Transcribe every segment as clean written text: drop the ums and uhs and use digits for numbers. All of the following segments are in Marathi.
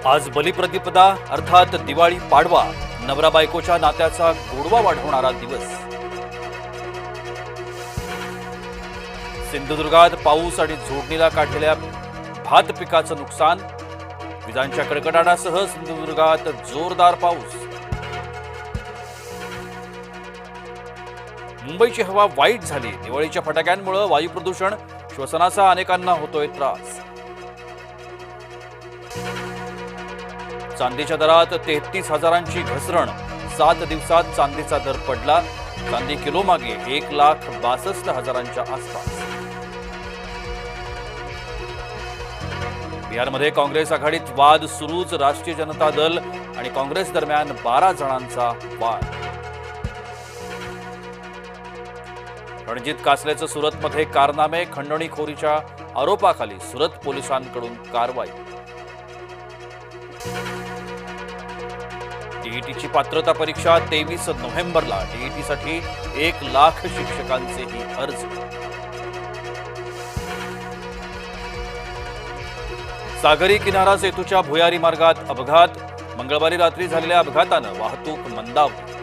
आज बलिप्रतिपदा अर्थात दिवाळी पाडवा, नवरा बायकोच्या नात्याचा गोडवा वाढवणारा दिवस। सिंधुदुर्गात पाऊस आणि झोडणीला काढलेल्या भात पिकाचं नुकसान, विजांच्या कडकडाटासह सिंधुदुर्गात जोरदार पाऊस। मुंबईची हवा वाईट झाली, दिवाळीच्या फटाक्यांमुळे वायू प्रदूषण, श्वसनाचा अनेकांना होतोय त्रास। चांदीच्या दरात 33,000ची घसरण, 7 दिवसात चांदीचा दर पडला, चांदी किलो मागे 1,62,000च्या आसपास। बिहारमध्ये काँग्रेस आघाडीत वाद सुरूच, राष्ट्रीय जनता दल आणि काँग्रेस दरम्यान 12 जणांचा वाद। रणजित कासलेचं सुरतमध्ये कारनामे, खंडणीखोरीच्या आरोपाखाली सुरत पोलिसांकडून कारवाई। टीईटीची पात्रता परीक्षा 23 नोव्हेंबरला, टीईटीसाठी 1,00,000 शिक्षकांचेही अर्ज। सागरी किनारा सेतूच्या भुयारी मार्गात अपघात, मंगळवारी रात्री झालेल्या अपघातानं वाहतूक मंदावली।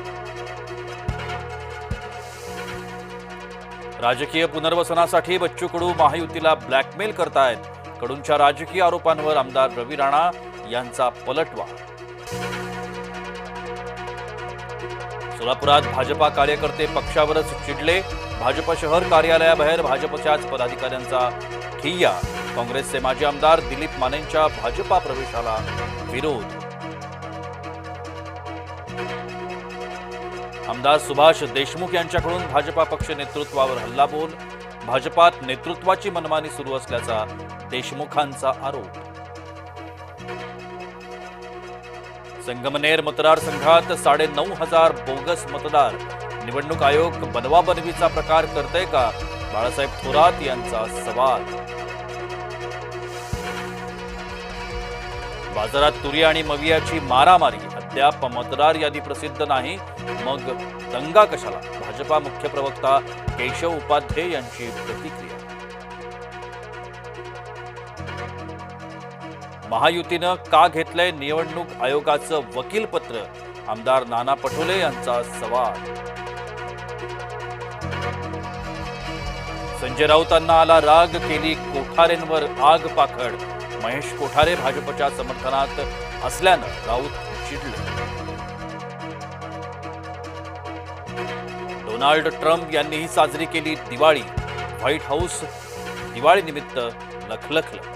राजकीय पुनर्वसनासाठी बच्चू कडू महायुतीला ब्लॅकमेल करतायत, कडूंच्या राजकीय आरोपांवर आमदार रवी राणा यांचा पलटवार। सोलापुरात भाजपा कार्यकर्ते पक्षावरच चिडले, भाजप शहर कार्यालयाबाहेर भाजपच्याच पदाधिकाऱ्यांचा ठिय्या, काँग्रेसचे माजी आमदार दिलीप मानेंच्या भाजपा प्रवेशाला विरोध। आमदार सुभाष देशमुख यांच्याकडून भाजपा पक्ष नेतृत्वावर हल्लाबोल, भाजपात नेतृत्वाची मनमानी सुरू असल्याचा देशमुखांचा आरोप। संगमनेर मतदारसंघात 9,500 बोगस मतदार, निवडणूक आयोग बनवाबनवीचा प्रकार करतय का, बाळासाहेब थोरात यांचा सवाल। बाजारात तुरी आणि मवियाची मारामारी, अद्याप मतदार यादी प्रसिद्ध नाही, मग दंगा कशाला, भाजपा मुख्य प्रवक्ता केशव उपाध्ये यांची प्रतिक्रिया। महायुतीनं का घेतलंय निवडणूक आयोगाचं वकीलपत्र, आमदार नाना पटोले यांचा सवाल। संजय राऊतांना आला राग, केली कोठारेंवर आग पाखड, महेश कोठारे भाजपच्या समर्थनात असल्यानं राऊत चिडले। डोनाल्ड ट्रम्प यांनीही साजरी केली दिवाळी, व्हाईट हाऊस दिवाळीनिमित्त लखलखलं।